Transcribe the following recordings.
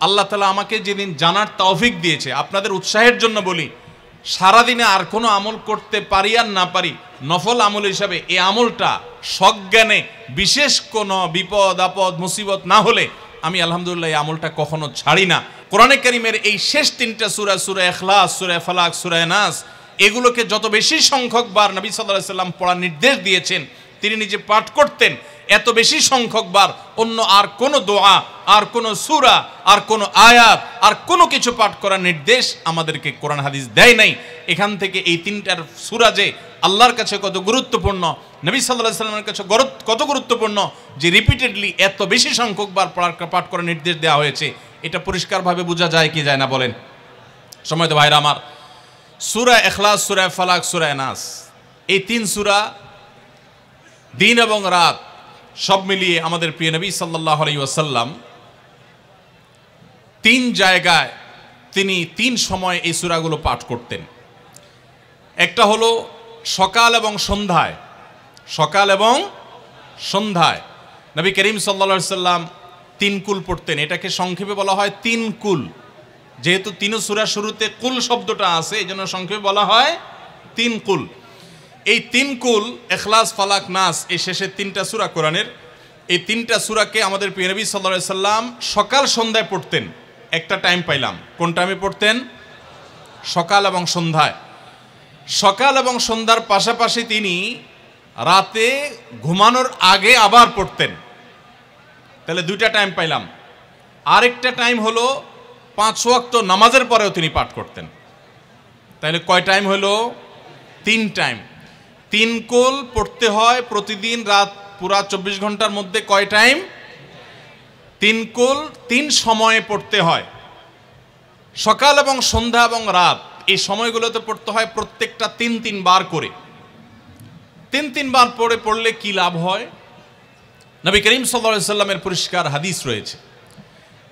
আল্লাহ তাআলা আমাকে যেদিন জানার তৌফিক দিয়েছে, আপনাদের উৎসাহের জন্য বলি, সারাদিনে আর কোনো আমল করতে পারি আর না পারি, নফল আমল হিসাবে এই আমলটা সজ্ঞানে বিশেষ কোনো বিপদ আপদ মুসিবত না হলে আমি আলহামদুলিল্লাহ এই আমলটা কখনো ছাড়ি না। কোরআনে কারীমের এই শেষ তিনটা সূরা, সূরা ইখলাস, সূরা ফালাক, সূরা নাস, এগুলোকে যত বেশি সংখ্যক বার নবী সাল্লাল্লাহু আলাইহি সাল্লাম পড়ার নির্দেশ দিয়েছেন, তিনি নিজে পাঠ করতেন, এত বেশি সংখ্যক বার অন্য আর কোনো দোয়া, আর কোনো সূরা, আর কোনো আয়াত, আর কোনো কিছু পাঠ করার নির্দেশ আমাদেরকে কোরআন হাদিস দেয় নাই। এখান থেকে এই তিনটার সূরা যে আল্লাহর কাছে কত গুরুত্বপূর্ণ, নবী সাল্লাল্লাহু আলাইহি সাল্লামের কাছে কত গুরুত্বপূর্ণ, যে রিপিটেডলি এত বেশি সংখ্যক বার পাঠ করার নির্দেশ দেওয়া হয়েছে, এটা পরিষ্কারভাবে বোঝা যায় কি যায় না বলেন? সম্মানিত ভাইরা আমার, সূরা ইখলাস, সূরা ফালাক, সূরা নাস, এই তিন সূরা দিন এবং রাত সব মিলিয়ে আমাদের প্রিয় নবী সাল্লাল্লাহু আলাইহি ওয়াসাল্লাম তিন জায়গায় তিনি তিন সময় এই সূরাগুলো পাঠ করতেন। একটা হলো সকাল এবং সন্ধ্যায়, সকাল এবং সন্ধ্যায় নবী করিম সাল্লাল্লাহু আলাইহি ওয়াসাল্লাম তিন কুল পড়তেন। এটাকে সংক্ষেপে বলা হয় তিন কুল। যেহেতু তিন সূরা শুরুতে কুল শব্দটা আছে, এই জন্য সংক্ষেপে বলা হয় তিন কুল। এই তিন কুল ইখলাস, ফালাক, নাস, এই শেষের তিনটা সূরা কোরআনের, এই তিনটা সূরাকে আমাদের প্রিয় নবী সাল্লাল্লাহু আলাইহি সাল্লাম সকাল সন্ধ্যায় পড়তেন। একটা টাইম পাইলাম, কোন টাইমে পড়তেন? সকাল এবং সন্ধ্যায়। সকাল এবং সন্ধ্যার পাশাপাশি তিনি রাতে ঘুমানোর আগে আবার পড়তেন। তাহলে দুইটা টাইম পাইলাম। আরেকটা টাইম হলো 5 ওয়াক্ত নামাজের পরেও তিনি পাঠ করতেন। তাহলে কয় টাইম হলো? 3 টাইম। 3 কুল পড়তে হয় প্রতিদিন, রাত পুরা 24 ঘন্টার মধ্যে কয় টাইম? 3 কুল 3 সময়ে পড়তে হয়। সকাল এবং সন্ধ্যা এবং রাত এই সময়গুলোতে পড়তে হয় প্রত্যেকটা 3 বার করে। 3 বার পড়লে কি লাভ হয়? নবী করিম সাল্লাল্লাহু আলাইহি সাল্লামের পরিষ্কার হাদিস রয়েছে,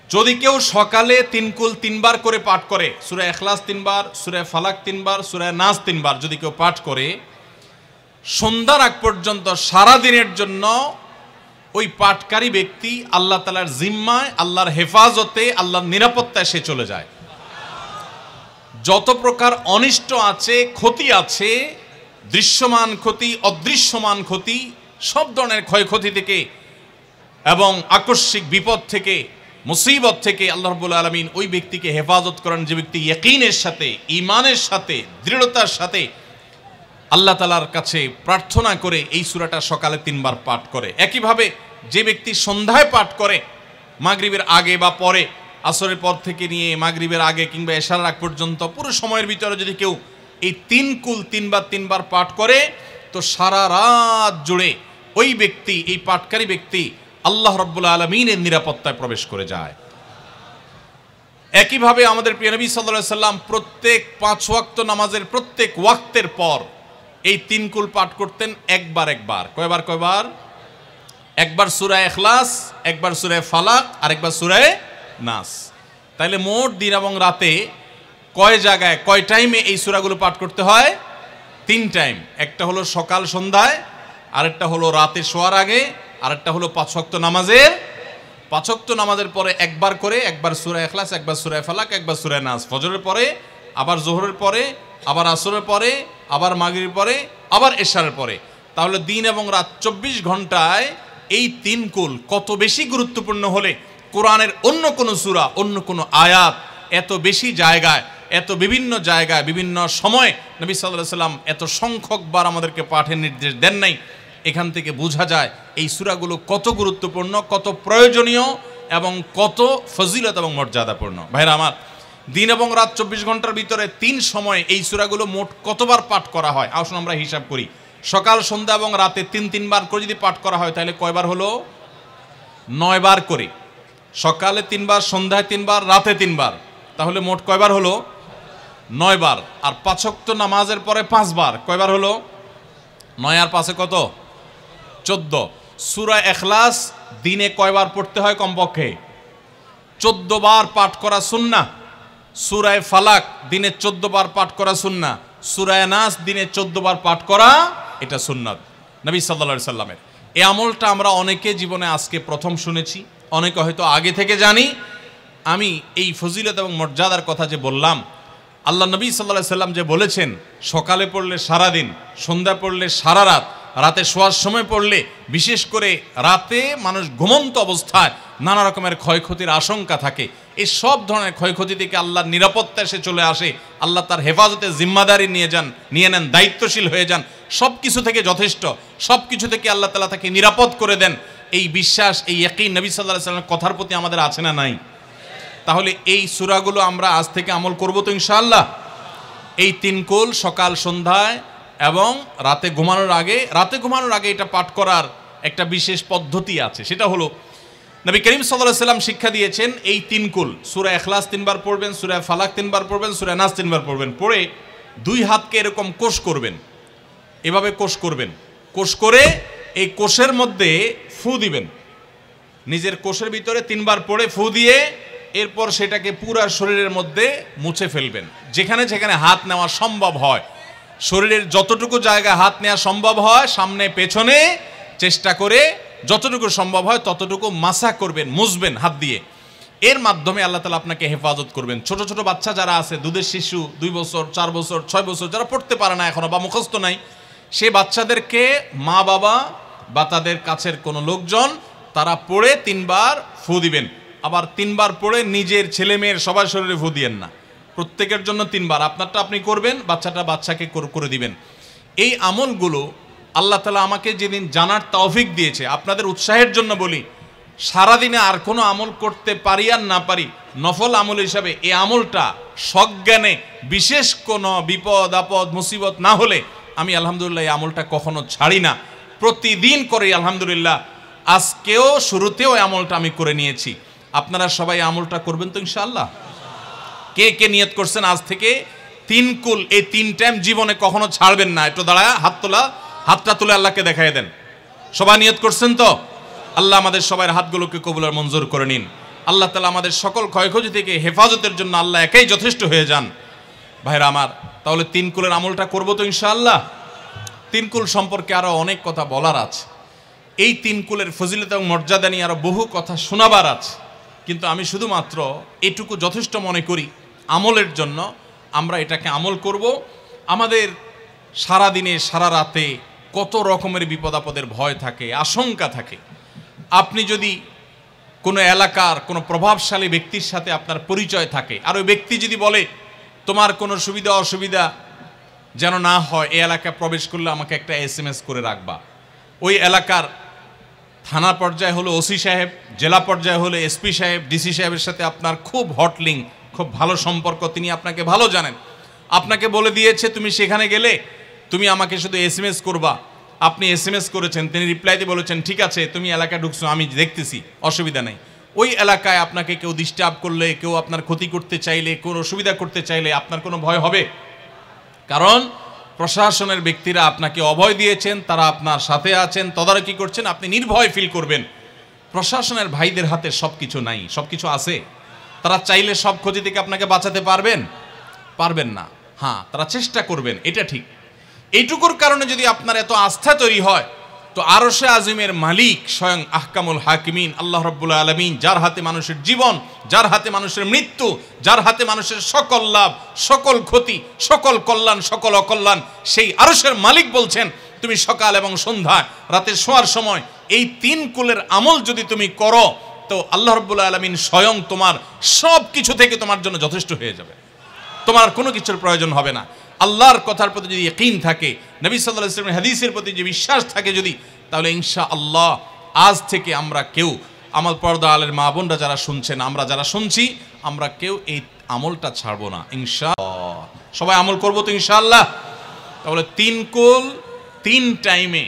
যদি কেউ সকালে 3 কুল 3 বার করে পাঠ করে, সূরা ইখলাস 3 বার, সূরা ফালাক 3 বার, সূরা নাস 3 বার যদি কেউ পাঠ করে, সন্ধ্যার আগ পর্যন্ত সারা দিনের জন্য ওই পাঠকারী ব্যক্তি আল্লাহ তাআলার জিম্মায়, আল্লাহর হেফাজতে, আল্লাহর নিরাপত্তায় সে চলে যায়। যত প্রকার অনিষ্ট আছে, ক্ষতি আছে, দৃশ্যমান ক্ষতি, অদৃশ্যমান ক্ষতি, সব ধরনের ক্ষয়ক্ষতি থেকে এবং আকস্মিক বিপদ থেকে, মুসিবত থেকে আল্লাহ রাব্বুল আলামিন ওই ব্যক্তিকে হেফাজত করেন, যে ব্যক্তি ইয়াকিনের সাথে, ঈমানের সাথে, দৃঢ়তার সাথে আল্লাহ তাআলার কাছে প্রার্থনা করে এই সূরাটা সকালে 3 বার পাঠ করে। একইভাবে যে ব্যক্তি সন্ধ্যায় পাঠ করে, মাগরিবের আগে বা পরে, আসরের পর থেকে নিয়ে মাগরিবের আগে কিংবা এশার আগ পর্যন্ত পুরো সময়ের ভিতরে যদি কেউ এই 3 কুল 3 বার পাঠ করে, তো সারা রাত জুড়ে ওই ব্যক্তি, এই পাঠকারী ব্যক্তি আল্লাহ রাব্বুল আলামিনের নিরাপত্তায় প্রবেশ করে যায়। একইভাবে আমাদের প্রিয় নবী সাল্লাল্লাহু আলাইহি সাল্লাম প্রত্যেক 5 ওয়াক্ত নামাজের প্রত্যেক ওয়াক্তের পর এই 3 কুল পাঠ করতেন একবার। কয়বার? একবার সূরা ইখলাস, একবার সূরা ফালাক, আর একবার সূরা নাস। তাইলে মোট দিন এবং রাতে কয় জায়গায়, কয় টাইমে এই সূরাগুলো পাঠ করতে হয়? 3 টাইম। একটা হলো সকাল সন্ধ্যায়, আরেকটা হলো রাতে শোয়ার আগে, আরেকটা হলো 5 ওয়াক্ত নামাজের, 5 ওয়াক্ত নামাজের পরে একবার করে, একবার সূরা ইখলাস, একবার সূরা ফালাক, একবার সূরা নাস। ফজরের পরে, আবার যোহরের পরে, আবার আসরের পরে, আবার মাগরিবের পরে, আবার এশারের পরে। তাহলে দিন এবং রাত 24 ঘন্টায় এই 3 কুল কত বেশি গুরুত্বপূর্ণ হলে কোরআনের অন্য কোনো সূরা, অন্য কোনো আয়াত এত বেশি জায়গায়, এত বিভিন্ন জায়গায়, বিভিন্ন সময় নবী সাল্লাল্লাহু আলাইহি সাল্লাম এত সংখ্যকবার আমাদেরকে পাঠের নির্দেশ দেন নাই। এখান থেকে বোঝা যায় এই সূরাগুলো কত গুরুত্বপূর্ণ, কত প্রয়োজনীয় এবং কত ফজিলত এবং মর্যাদাপূর্ণ। ভাইরা আমার, দিন এবং রাত 24 ঘন্টার ভিতরে 3 সময়ে এই সূরাগুলো মোট কতবার পাঠ করা হয়? আসুন আমরা হিসাব করি। সকাল, সন্ধ্যা এবং রাতে 3 বার করে যদি পাঠ করা হয়, তাহলে কয়বার হলো? 9 বার করে। সকালে 3 বার, সন্ধ্যায় 3 বার, রাতে 3 বার, তাহলে মোট কয়বার হলো? 9 বার। আর 5 ওয়াক্ত নামাজের পরে 5 বার, কয়বার হলো? 9 আর 5 কত? 14। সূরা ইখলাস দিনে কয়বার পড়তে হয়? কমপক্ষে 14 বার পাঠ করা সুন্নাহ। সূরা ফালাক দিনে 14 বার পাঠ করা সুন্নাহ। সূরা নাস দিনে 14 বার পাঠ করা, এটা সুন্নাত নবী সাল্লাল্লাহু আলাইহি সাল্লামের। এই আমলটা আমরা অনেকে জীবনে আজকে প্রথম শুনেছি, অনেকে হয়তো আগে থেকে জানি, আমি এই ফজিলত এবং মর্যাদার কথা যে বললাম, আল্লাহ নবী সাল্লাল্লাহু আলাইহি সাল্লাম যে বলেছেন সকালে পড়লে সারাদিন, সন্ধ্যা পড়লে সারা রাত, রাতে শোয়ার সময় পড়লে, বিশেষ করে রাতে মানুষ ঘুমন্ত অবস্থায় নানা রকমের ক্ষয়ক্ষতির আশঙ্কা থাকে, এই সব ধরনের ক্ষয়ক্ষতি থেকে আল্লাহর নিরাপত্তা এসে চলে আসে, আল্লাহ তার হেফাজতে জিম্মাদারি নিয়ে নেন, দায়িত্বশীল হয়ে যান, সব কিছু থেকে যথেষ্ট, সব কিছু থেকে আল্লাহ তাআলা তাকে নিরাপদ করে দেন। এই বিশ্বাস, এই ইয়াকিন নবী সাল্লাল্লাহু আলাইহি সাল্লামের কথার প্রতি আমাদের আছে না নাই? তাহলে এই সূরাগুলো আমরা আজ থেকে আমল করব তো ইনশাআল্লাহ। এই 3 কুল সকাল সন্ধ্যায় এবং রাতে ঘুমানোর আগে এটা পাঠ করার একটা বিশেষ পদ্ধতি আছে। সেটা হলো নবী করিম সাল্লাল্লাহু আলাইহি সাল্লাম শিক্ষা দিয়েছেন এই 3 কুল, সূরা ইখলাস 3 বার পড়বেন, সূরা ফালাক 3 বার পড়বেন, সূরা নাস 3 বার পড়বেন, পড়ে 2 হাতকে এরকম কোষ করবেন, এভাবে কোষ করবেন, কোষ করে এই কোষের মধ্যে ফু দিবেন, নিজের কোষের ভিতরে 3 বার পড়ে ফু দিয়ে এরপর সেটাকে পুরা শরীরের মধ্যে মুছে ফেলবেন। যেখানে যেখানে হাত নেওয়া সম্ভব হয়, শরীরের যতটুকু জায়গায় হাত নেওয়া সম্ভব হয়, সামনে পেছনে চেষ্টা করে যতটুকু সম্ভব হয় ততটুকু মাসা করবেন, মুছবেন হাত দিয়ে। এর মাধ্যমে আল্লাহ তাআলা আপনাকে হেফাজত করবেন। ছোট ছোট বাচ্চা যারা আছে, দুধের শিশু, 2 বছর, 4 বছর, 6 বছর, যারা পড়তে পারে না এখনো বা মুখস্থ নাই, সে বাচ্চাদেরকে মা বাবা বা তাদের কাছের কোনো লোকজন তারা পড়ে 3 বার ফু দিবেন। আবার 3 বার পড়ে নিজের ছেলে মেয়ের সবার শরীরে ফু দিয়েন না, প্রত্যেকের জন্য 3 বার, আপনারটা আপনি করবেন, বাচ্চাকে করে দিবেন। এই আমলগুলো আল্লাহ তাআলা আমাকে যেদিন জানার তৌফিক দিয়েছে, আপনাদের উৎসাহের জন্য বলি, সারাদিনে আর কোনো আমল করতে পারি আর না পারি, নফল আমল হিসাবে এই আমলটা সজ্ঞানে, বিশেষ কোনো বিপদ আপদ মুসিবত না হলে আমি আলহামদুলিল্লাহ এই আমলটা কখনো ছাড়ি না, প্রতিদিন করি আলহামদুলিল্লাহ। আজকেও শুরুতেও এই আমলটা আমি করে নিয়েছি। আপনারা সবাই আমলটা করবেন তো ইনশাআল্লাহ? কে কে নিয়ত করছেন আজ থেকে 3 কুল এই 3 টাইম জীবনে কখনো ছাড়বেন না? একটু দাঁড়ায় হাতটা তুলে আল্লাহকে দেখাই দেন। সবাই নিয়ত করছেন তো? আল্লাহ আমাদের সবার হাতগুলোকে কবুল আর মঞ্জুর করে নিন। আল্লাহ তাআলা আমাদের সকল ক্ষয়ক্ষতি থেকে হেফাজতের জন্য আল্লাহ একাই যথেষ্ট হয়ে যান। ভাইরা আমার, তাহলে 3 কুলের আমলটা করব তো ইনশাআল্লাহ। 3 কুল সম্পর্কে আরো অনেক কথা বলার আছে, এই 3 কুলের ফজিলত এবং মর্যাদা নিয়ে আরো বহু কথা শোনাবার আছে, কিন্তু আমি শুধুমাত্র এটুকু যথেষ্ট মনে করি আমলের জন্য। আমরা এটাকে আমল করব। আমাদের সারা দিনে সারা রাতে কত রকমের বিপদ আপদের ভয় থাকে, আশঙ্কা থাকে। আপনি যদি কোনো এলাকার কোনো প্রভাবশালী ব্যক্তির সাথে আপনার পরিচয় থাকে, আর ওই ব্যক্তি যদি বলে তোমার কোনো সুবিধা অসুবিধা যেন না হয়, এই এলাকায় প্রবেশ করলে আমাকে একটা SMS করে রাখবা। ওই এলাকার থানা পর্যায়ে হলো ওসি সাহেব, জেলা পর্যায়ে হলো SP সাহেব, DC সাহেবের সাথে আপনার খুব হট লিঙ্ক, খুব ভালো সম্পর্ক, তিনি আপনাকে ভালো জানেন, আপনাকে বলে দিয়েছে তুমি সেখানে গেলে তুমি আমাকে শুধু SMS করবা। আপনি SMS করেছেন, তিনি রিপ্লাইতে বলেছেন ঠিক আছে তুমি এলাকায় ঢুকছো, আমি দেখতেছি, অসুবিধা নেই। ওই এলাকায় আপনাকে কেউ ডিস্টার্ব করলে, কেউ আপনার ক্ষতি করতে চাইলে, কোনো অসুবিধা করতে চাইলে আপনার কোনো ভয় হবে? কারণ প্রশাসনের ব্যক্তিরা আপনাকে অভয় দিয়েছেন, তারা আপনার সাথে আছেন, তদারকি করছেন, আপনি নির্ভয় ফিল করবেন। প্রশাসনের ভাইদের হাতে সব কিছু নাই, সব কিছু আছে। তারা চাইলে সব ক্ষতি থেকে আপনাকে বাঁচাতে পারবেন না। হ্যাঁ, তারা চেষ্টা করবেন, এটা ঠিক। এইটুকুর কারণে যদি আপনার এত আস্থা তৈরি হয়, তো আরশে আজিমের মালিক স্বয়ং আহকামুল হাকিমিন আল্লাহ রাব্বুল আলামিন, যার হাতে মানুষের জীবন, যার হাতে মানুষের মৃত্যু, যার হাতে মানুষের সকল লাভ, সকল ক্ষতি, সকল কল্যাণ, সকল অকল্যাণ, সেই আরশের মালিক বলছেন তুমি সকাল এবং সন্ধ্যায়, রাতে শোয়ার সময় এই 3 কুলের আমল যদি তুমি করো, তো আল্লাহ রাব্বুল আলামিন স্বয়ং তোমার সব কিছু থেকে তোমার জন্য যথেষ্ট হয়ে যাবে, তোমার কোনো কিছুর প্রয়োজন হবে না। আল্লাহর কথার প্রতি যদি ইয়াকিন থাকে, নবী সাল্লাল্লাহু আলাইহি ওয়াসাল্লামের হাদিসের প্রতি যে বিশ্বাস থাকে যদি, তাহলে ইনশাআল্লাহ আজ থেকে আমরা কেউ, আমার পর্দা আলের মা বোনরা যারা শুনছেন, আমরা যারা শুনছি, আমরা কেউ এই আমলটা ছাড়বো না ইনশাআল্লাহ। সবাই আমল করবো তো ইনশাআল্লাহ। তাহলে 3 কুল 3 টাইমে